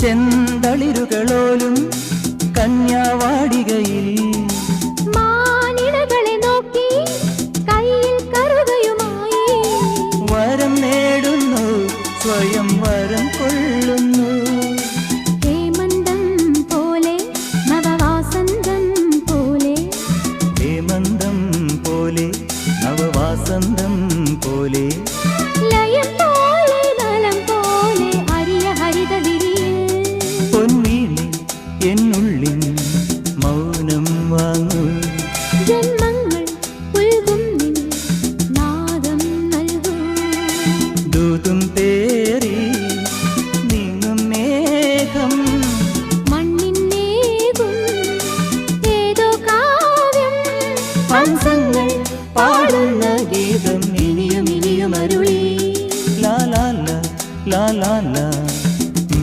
ചെന്തളിരുകളോലും കന്യാവാടികയിൽ മാനിടകളെ നോക്കി കയ്യിൽ കറുകയുമായി വരം നേടുന്നു സ്വയം വരം കൊള്ളുന്നു ഹേമന്തം പോലെ നവവാസന്തം പോലെ ഹേമന്തം പോലെ നവവാസന്തം പോലെ ലയം പോലെ നലം പോലെ അരിയ ഹരിത വിരിയിൽ പൊന്നീളി എന്നുള്ളിൽ മൗനം വാങ്ങൂ ജന്മങ്ങൾ ഉൽകും നിൻ നാദം നൽകൂ ദൂതും തേറി നീങ്ങും മേഘം മണ്ണിന്നേകും ഏതോ കാവ്യം ഹംസങ്ങൾ പാടുന്ന ഗീതം ഇനിയും ഇനിയും അരുളി ലാ ലാ ലാ ലാ ലാ ലാ